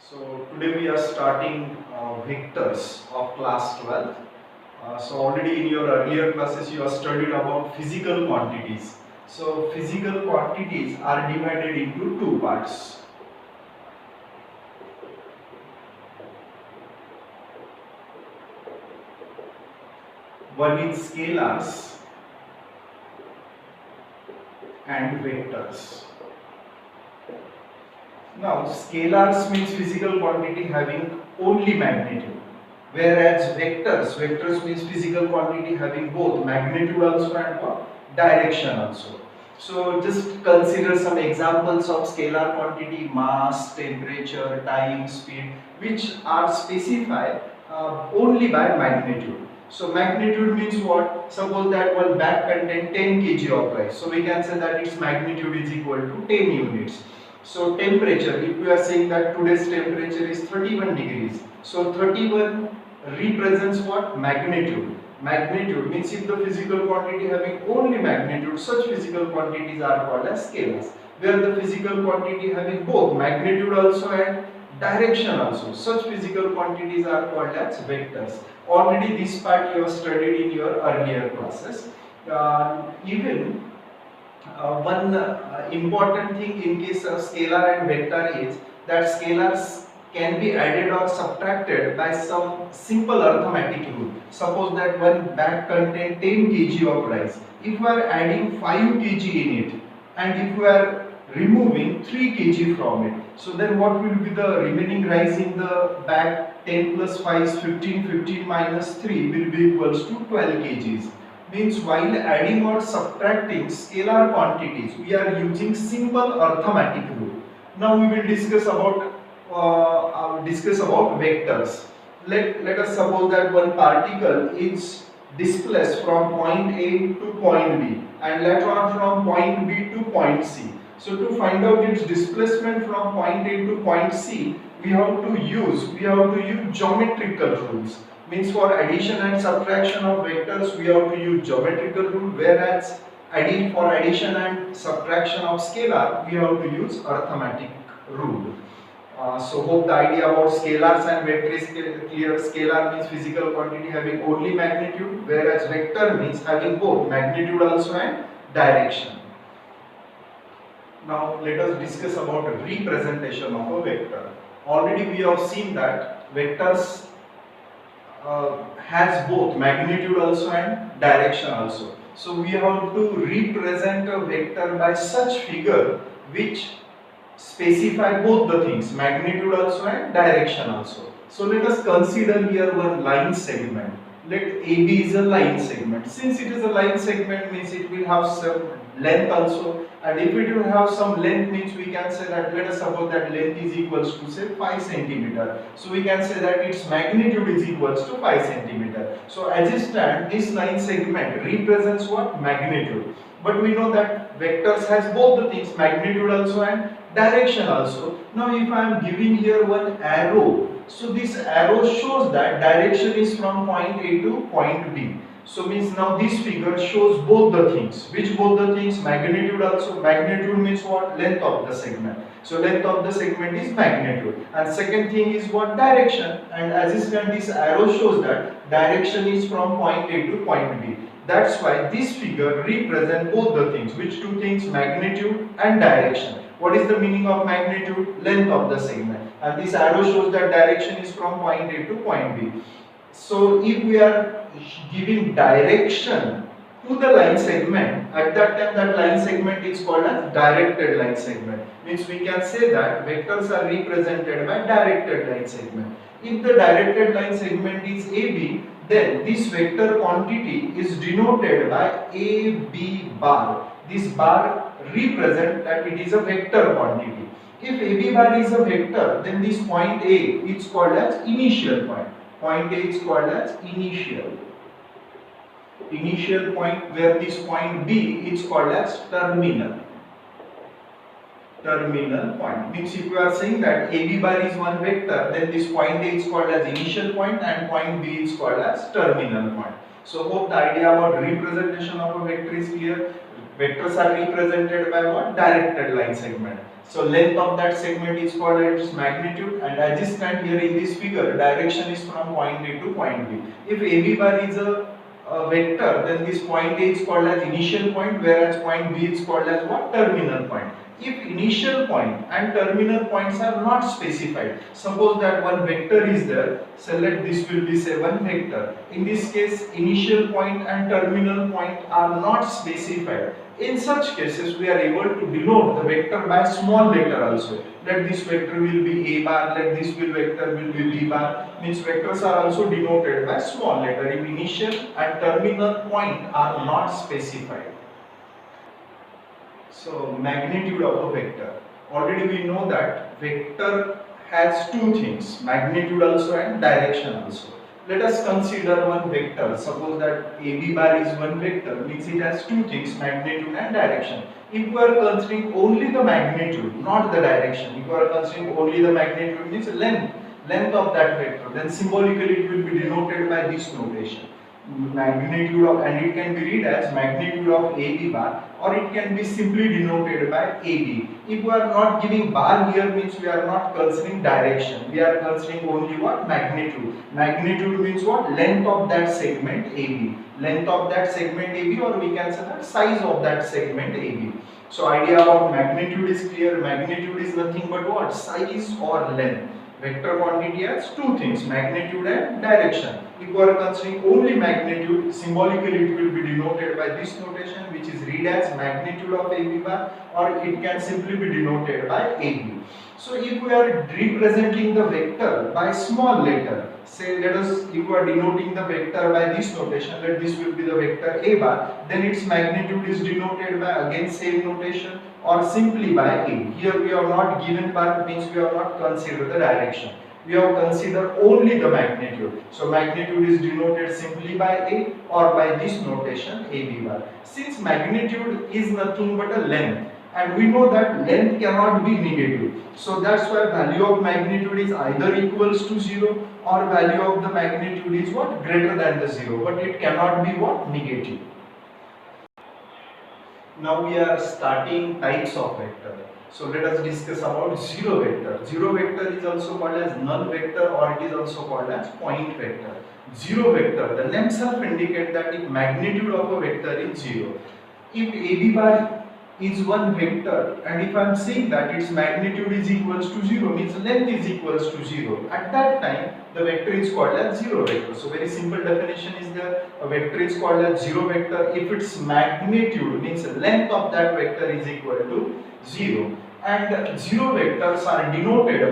So today we are starting vectors of class 12. So already in your earlier classes you have studied about physical quantities. So physical quantities are divided into two parts. One is scalars and vectors. Now scalars means physical quantity having only magnitude, whereas vectors means physical quantity having both magnitude also and what? Direction also. So just consider some examples of scalar quantity: mass, temperature, time, speed, which are specified only by magnitude. So magnitude means what? Suppose that one bag contains 10 kg of rice. So we can say that its magnitude is equal to 10 units. So temperature, if we are saying that today's temperature is 31 degrees, so 31 represents what? Magnitude. Magnitude means if the physical quantity having only magnitude, such physical quantities are called as scalars. Where the physical quantity having both magnitude also and direction also, such physical quantities are called as vectors. Already this part you have studied in your earlier classes. Even one important thing in case of scalar and vector is that scalars can be added or subtracted by some simple arithmetic rule. Suppose that one bag contains 10 kg of rice. If we are adding 5 kg in it and if we are removing 3 kg from it, so then what will be the remaining rice in the bag? 10 plus 5 is 15, 15 minus 3 will be equals to 12 kgs. Means while adding or subtracting scalar quantities, we are using simple arithmetic rule. Now we will discuss about vectors. Let us suppose that one particle is displaced from point A to point B and later on from point B to point C. So to find out its displacement from point A to point C, we have to use geometrical rules. Means for addition and subtraction of vectors we have to use geometrical rule, whereas for addition and subtraction of scalar we have to use arithmetic rule. So hope the idea about scalars and vector is clear. Scalar means physical quantity having only magnitude, whereas vector means having both magnitude also and direction. Now let us discuss about representation of a vector. Already we have seen that vectors has both magnitude also and direction also. So we have to represent a vector by such figure which specify both the things, magnitude also and direction also. So let us consider here one line segment. Let AB is a line segment. Since it is a line segment means it will have some length also, and if it will have some length means we can say that, let us suppose that length is equals to say 5 centimeter. So we can say that its magnitude is equals to 5 centimeter. So as it stands, this line segment represents what? Magnitude. But we know that vectors has both the things, magnitude also and direction also. Now if I am giving here one arrow, so this arrow shows that direction is from point A to point B. So means now this figure shows both the things. Which both the things? Magnitude also. Magnitude means what? Length of the segment. So length of the segment is magnitude. And second thing is what? Direction. And as is done, this arrow shows that direction is from point A to point B. That's why this figure represents both the things. Which two things? Magnitude and direction. What is the meaning of magnitude? Length of the segment. And this arrow shows that direction is from point A to point B. So if we are giving direction to the line segment, at that time that line segment is called as directed line segment. Means we can say that vectors are represented by directed line segment. If the directed line segment is AB, then this vector quantity is denoted by AB bar. This bar represents that it is a vector quantity. If AB bar is a vector, then this point A is called as initial point. Point A is called as initial point, where this point B is called as terminal point. Means if you are saying that AB bar is one vector, then this point A is called as initial point and point B is called as terminal point. So hope the idea about representation of a vector is clear. Vectors are represented by what? Directed line segment. So length of that segment is called its magnitude, and as is stand here in this figure, direction is from point A to point B. If AB bar is a vector, then this point A is called as initial point, whereas point B is called as what? Terminal point. If initial point and terminal points are not specified, suppose that one vector is there, so let this will be say one vector. In this case, initial point and terminal point are not specified. In such cases, we are able to denote the vector by small letter also. Let this vector will be A bar, let this vector will be B bar. Means vectors are also denoted by small letter if initial and terminal point are not specified. So magnitude of a vector. Already we know that vector has two things, magnitude also and direction also. Let us consider one vector. Suppose that AB bar is one vector, means it has two things, magnitude and direction. If we are considering only the magnitude, not the direction, if we are considering only the magnitude, means length of that vector, then symbolically it will be denoted by this notation. Magnitude of, and it can be read as magnitude of AB bar, or it can be simply denoted by AB. If we are not giving bar here, means we are not considering direction, we are considering only what? Magnitude. Magnitude means what? Length of that segment AB, length of that segment AB, or we can say that size of that segment AB. So idea about magnitude is clear. Magnitude is nothing but what? Size or length. Vector quantity has two things, magnitude and direction. If we are considering only magnitude, symbolically it will be denoted by this notation, which is read as magnitude of AB bar, or it can simply be denoted by AB. So if we are representing the vector by small letter, say let us, if we are denoting the vector by this notation, let this will be the vector A bar, then its magnitude is denoted by again same notation, or simply by A. Here we are not given bar, means we have not considered the direction. We have considered only the magnitude. So magnitude is denoted simply by A or by this notation AB bar. Since magnitude is nothing but a length, and we know that length cannot be negative, so that's why value of magnitude is either equals to 0 or value of the magnitude is what? Greater than the 0, but it cannot be what? Negative. Now we are starting types of vector. So let us discuss about zero vector. Zero vector is also called as null vector, or it is also called as point vector. Zero vector, the name itself indicate that if magnitude of a vector is 0, if AB bar is one vector, and if I am saying that its magnitude is equals to 0, means length is equals to 0, at that time the vector is called as zero vector. So very simple definition is there, a vector is called as zero vector if its magnitude, means length of that vector, is equal to 0. And zero vectors are denoted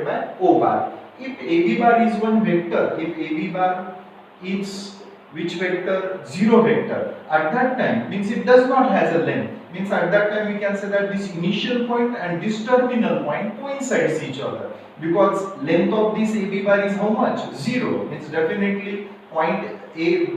by O bar. If AB bar is one vector, if AB bar is which vector? Zero vector. At that time, means it does not has a length. Means at that time we can say that this initial point and this terminal point coincides each other, because length of this AB bar is how much? 0. Means definitely point A,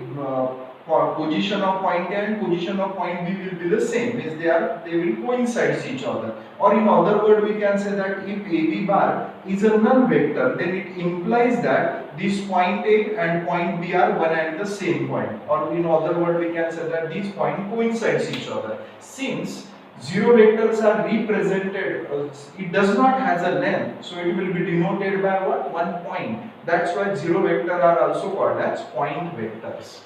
position of point A and position of point B will be the same, means they will coincide each other. Or in other word, we can say that if AB bar is a null vector, then it implies that this point A and point B are one and the same point. Or in other word, we can say that these points coincide each other. Since zero vectors are represented, it does not has a length, so it will be denoted by what? One point. That's why zero vector are also called as point vectors.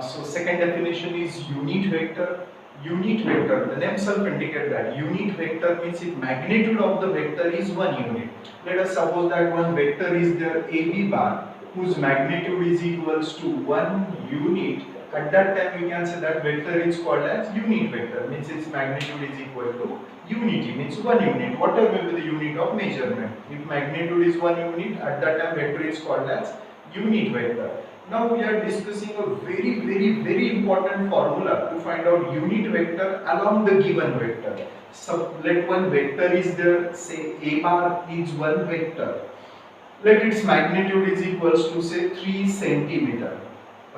So second definition is unit vector. Unit vector, the name itself indicates that unit vector means if magnitude of the vector is 1 unit. Let us suppose that one vector is there AB bar, whose magnitude is equals to 1 unit. At that time we can say that vector is called as unit vector, means its magnitude is equal to unity, means 1 unit, whatever will be the unit of measurement. If magnitude is 1 unit, at that time vector is called as unit vector. Now we are discussing a very important formula to find out unit vector along the given vector. So let one vector is there, say A bar is one vector. Let its magnitude is equals to say 3 centimeter.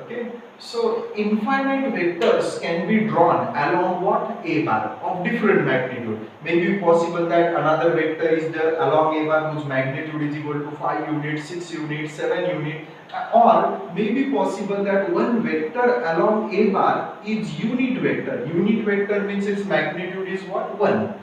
Okay, so infinite vectors can be drawn along what? A bar of different magnitude. Maybe possible that another vector is there along A bar whose magnitude is equal to 5 units, 6 units, 7 units, or maybe possible that one vector along A bar is unit vector. Unit vector means its magnitude is what? 1.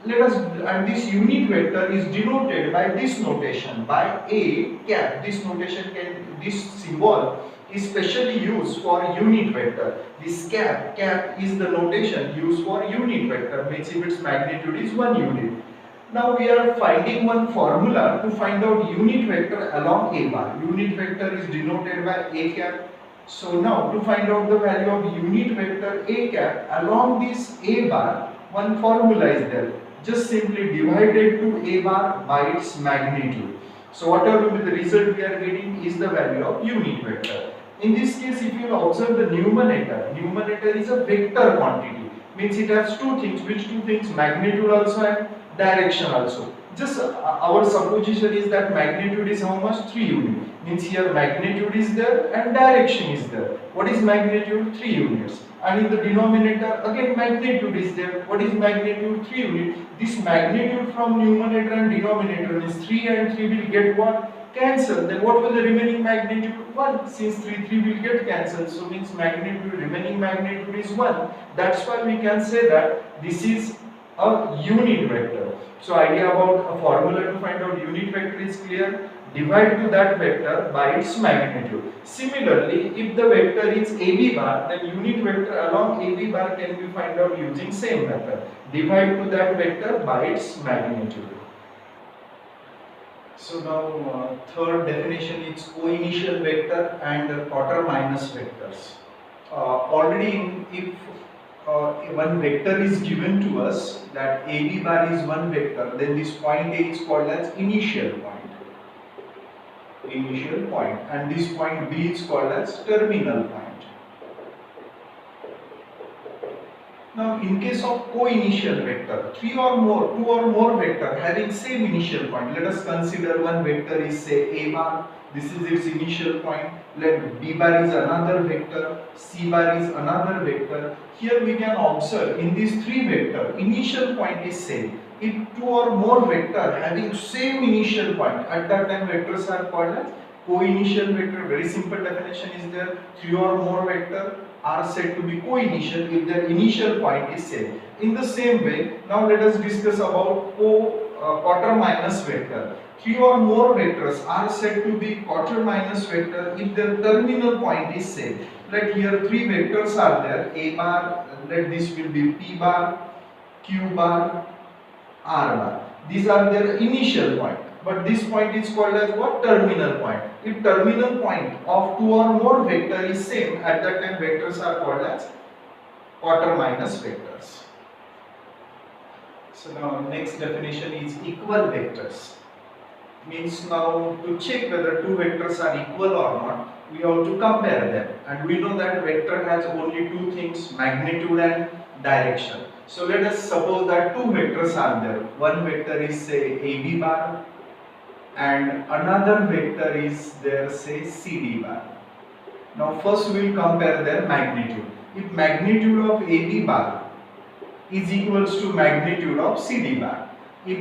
Let us, and this unit vector is denoted by this notation, by a cap. This notation can, this symbol is specially used for unit vector. This cap is the notation used for unit vector, means if its magnitude is 1 unit. Now we are finding one formula to find out unit vector along a bar. Unit vector is denoted by a cap. So now to find out the value of unit vector a cap along this a bar, one formula is there. Just simply divided to a bar by its magnitude. So whatever will be the result we are getting is the value of unit vector. In this case, if you observe the numerator is a vector quantity. Means it has two things. Which two things? Magnitude also and direction also. Just our supposition is that magnitude is how much? 3 units. Means here magnitude is there and direction is there. What is magnitude? 3 units. And in the denominator again magnitude is there. What is magnitude? 3 units. This magnitude from numerator and denominator is 3 and 3 will get what? Cancel. Then what will the remaining magnitude? 1. Since 3 will get cancelled, so means magnitude, remaining magnitude is 1. That's why we can say that this is a unit vector. So idea about a formula to find out unit vector is clear. Divide to that vector by its magnitude. Similarly, if the vector is AB bar, then unit vector along AB bar can be found out using same method. Divide to that vector by its magnitude. So now third definition is co-initial vector and quaterminous vectors. Already if one vector is given to us, that AB bar is one vector, then this point A is called as initial point. And this point B is called as terminal point. Now in case of co-initial vector, two or more vector having same initial point. Let us consider one vector is say A bar, this is its initial point. Let B bar is another vector, C bar is another vector. Here we can observe in these three vector, initial point is same. If two or more vector having same initial point, at that time vectors are called as co-initial vector. Very simple definition is there. Three or more vector are said to be co-initial if their initial point is same. In the same way, now let us discuss about quaterminous vector. Three or more vectors are said to be quaterminous vector if their terminal point is same. Let here three vectors are there, A bar, let this will be P bar, Q bar, R bar. These are their initial point. But this point is called as what? Terminal point. If terminal point of two or more vector is same, at that time vectors are called as quaterminous vectors. So now next definition is equal vectors. Means now to check whether two vectors are equal or not, we have to compare them. And we know that vector has only two things, magnitude and direction. So let us suppose that two vectors are there. One vector is say AB bar and another vector is there say CD bar. Now first we will compare their magnitude. If magnitude of AB bar is equals to magnitude of CD bar, if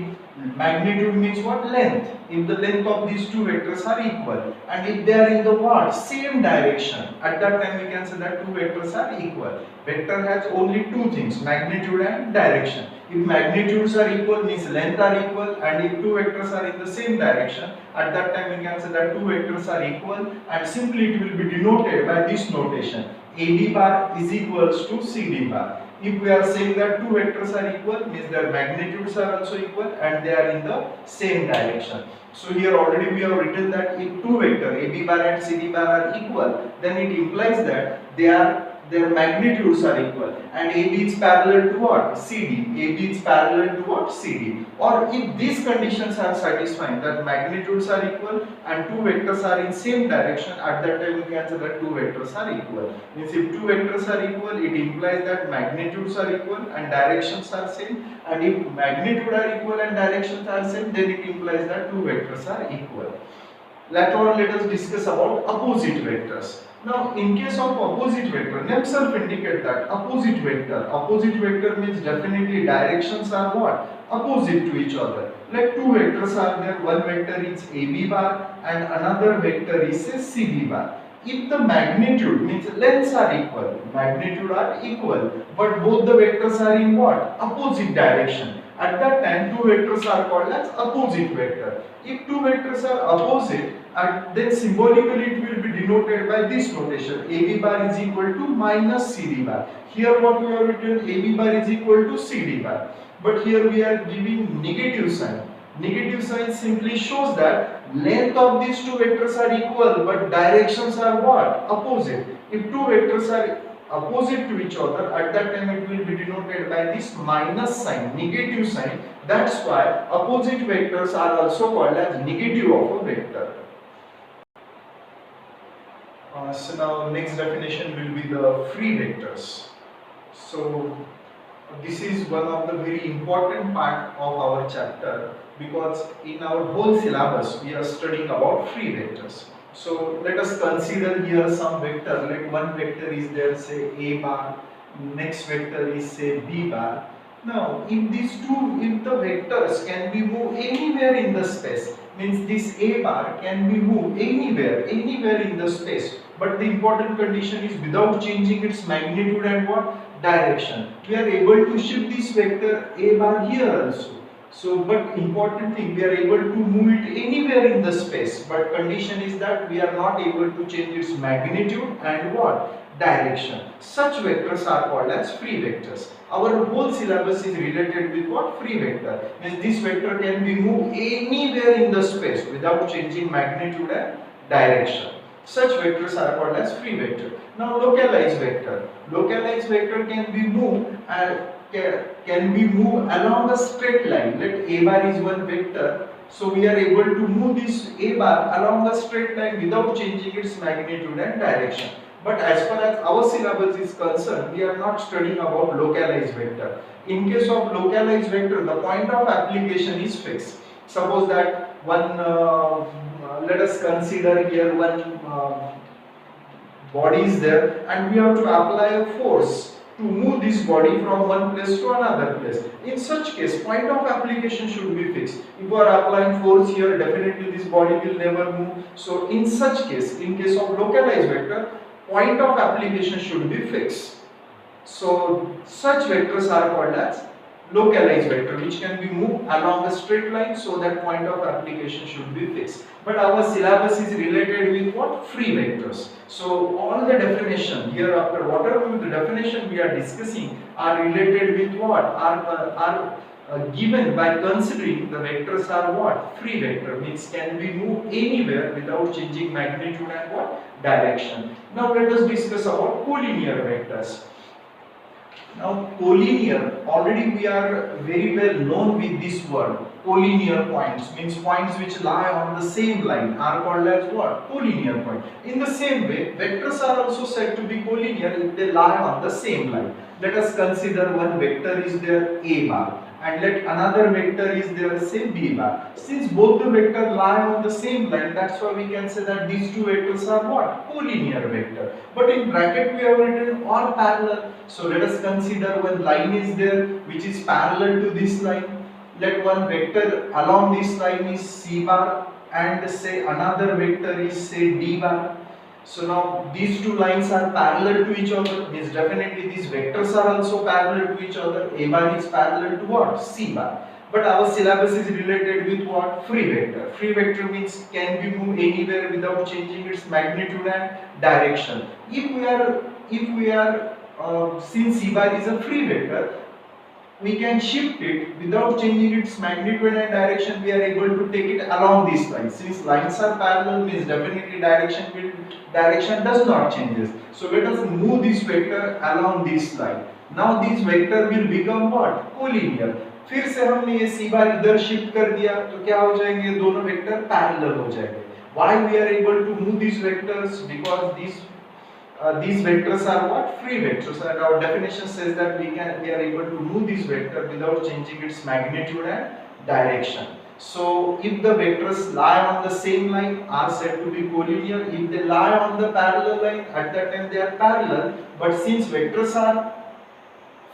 magnitude means what? Length. If the length of these two vectors are equal and if they are in the what? Same direction, at that time we can say that two vectors are equal. Vector has only two things, magnitude and direction. If magnitudes are equal means length are equal, and if two vectors are in the same direction, at that time we can say that two vectors are equal, and simply it will be denoted by this notation. AB bar is equals to CD bar. If we are saying that two vectors are equal, means their magnitudes are also equal and they are in the same direction. So here already we have written that if two vector AB bar and CD bar are equal, then it implies that their magnitudes are equal, and AB is parallel to what? CD. AB is parallel to what? CD. Or if these conditions are satisfying, that magnitudes are equal and two vectors are in same direction, at that time we can say that two vectors are equal. Means if two vectors are equal, it implies that magnitudes are equal and directions are same, and if magnitude are equal and directions are same, then it implies that two vectors are equal. Later on, let us discuss about opposite vectors. Now, in case of opposite vector, name self indicate that opposite vector. Opposite vector means definitely directions are what? Opposite to each other. Like two vectors are there. One vector is AB bar and another vector is say CB bar. If the magnitude means lengths are equal, magnitude are equal, but both the vectors are in what? Opposite direction. At that time, two vectors are called as opposite vector. If two vectors are opposite, and then symbolically it will be denoted by this notation: AB bar is equal to minus CD bar. Here what we have written, AB bar is equal to CD bar. But here we are giving negative sign. Negative sign simply shows that length of these two vectors are equal but directions are what? Opposite. If two vectors are opposite to each other, at that time it will be denoted by this minus sign, negative sign. That's why opposite vectors are also called as negative of a vector. So now next definition will be the free vectors. So this is one of the very important part of our chapter, because in our whole syllabus we are studying about free vectors. So let us consider here some vector. Like one vector is there, say A bar, next vector is say B bar. Now if the vectors can be moved anywhere in the space, means this A bar can be moved anywhere in the space, but the important condition is without changing its magnitude and what? Direction. We are able to shift this vector A bar here also. So, but important thing, we are able to move it anywhere in the space, but condition is that we are not able to change its magnitude and what? Direction. Such vectors are called as free vectors. Our whole syllabus is related with what? Free vector. Means this vector can be moved anywhere in the space without changing magnitude and direction. Such vectors are called as free vector. Now localized vector. Localized vector can be moved along a straight line. Let A bar is one vector. So we are able to move this A bar along a straight line without changing its magnitude and direction. But as far as our syllabus is concerned, we are not studying about localized vector. In case of localized vector, the point of application is fixed. Suppose that let us consider here one body is there, and we have to apply a force to move this body from one place to another place. In such case, point of application should be fixed. If you are applying force here, definitely this body will never move. So in such case, in case of localized vector, point of application should be fixed. So such vectors are called as localized vector, which can be moved along a straight line, so that point of application should be fixed. But our syllabus is related with what? Free vectors. So all the definition here, after whatever the definition we are discussing, are related with what? Are given by considering the vectors are what? Free vector, means can be moved anywhere without changing magnitude and what? Direction. Now let us discuss about collinear vectors. Now collinear, already we are very well known with this word. Collinear points means points which lie on the same line are called as what? Collinear point. In the same way, vectors are also said to be collinear if they lie on the same line. Let us consider one vector is there A bar, and let another vector is there, say B bar. Since both the vectors lie on the same line, that's why we can say that these two vectors are what? Collinear vector. But in bracket we have written or parallel. So let us consider one line is there which is parallel to this line. Let one vector along this line is C bar, and say another vector is say D bar. So now these two lines are parallel to each other, means definitely these vectors are also parallel to each other. A bar is parallel to what? C bar. But our syllabus is related with what? Free vector. Free vector means can be moved anywhere without changing its magnitude and direction. If we are since C bar is a free vector, we can shift it without changing its magnitude and direction. We are able to take it along this line. Since lines are parallel, means definitely direction does not changes. So let us move this vector along this line. Now this vector will become what? Collinear. फिर से हमने ये C बार इधर shift कर दिया तो क्या हो जाएंगे? दोनों वेक्टर पैरेलल हो जाएंगे. Why we are able to move these vectors? Because these vectors are what? Free vectors, and our definition says that we are able to move this vector without changing its magnitude and direction. So if the vectors lie on the same line are said to be collinear. If they lie on the parallel line, at that time they are parallel. But since vectors are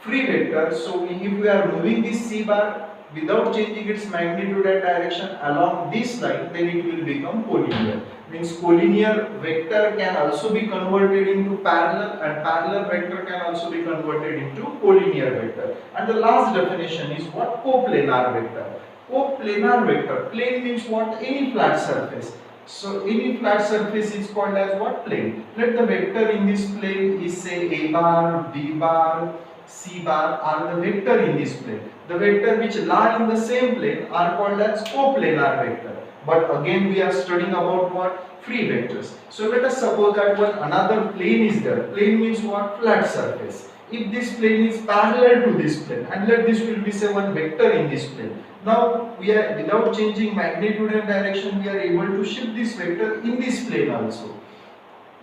free vector, so if we are moving this c bar without changing its magnitude and direction along this line, then it will become collinear. Means collinear vector can also be converted into parallel, and parallel vector can also be converted into collinear vector. And the last definition is what? Coplanar vector. Coplanar vector, plane means what? Any flat surface. So any flat surface is called as what? Plane. Let the vector in this plane is say a bar, b bar, c bar are the vector in this plane. The vector which lie in the same plane are called as coplanar vector. But again we are studying about what? Free vectors. So let us suppose that one another plane is there. Plane means what? Flat surface. If this plane is parallel to this plane, and let this will be say one vector in this plane. Now we are, without changing magnitude and direction, we are able to shift this vector in this plane also.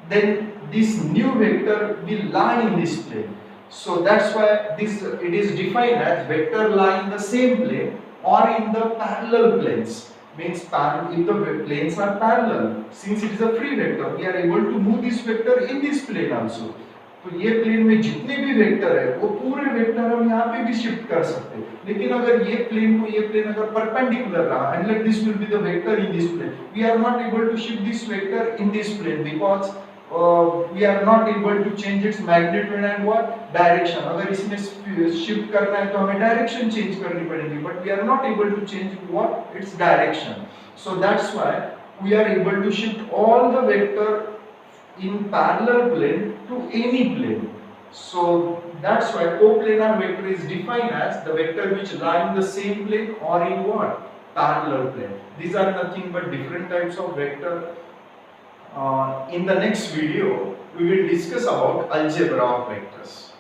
Then this new vector will lie in this plane. So that's why this it is defined as vector lie in the same plane or in the parallel planes. Means if the planes are parallel, since it is a free vector, we are able to move this vector in this plane also. तो ये plane में जितने भी vector है वो पूरे vector हम यहाँ पे भी शिफ्ट कर सकते हैं. लेकिन अगर ये प्लेन को ये प्लेन अगर परपेंडिकुलर रहा, and let this will be the vector in this plane, we are not able to shift this vector in this plane because we are not able to change its magnitude and what? Direction. अगर इसमें shift करना है तो हमें direction change करनी पड़ेगी, but we are not able to change what? Its direction. So that's why we are able to shift all the vector in parallel plane to any plane. So that's why coplanar vector is defined as the vector which lie in the same plane or in what? Parallel plane. These are nothing but different types of vector. In the next video, we will discuss about algebra of vectors.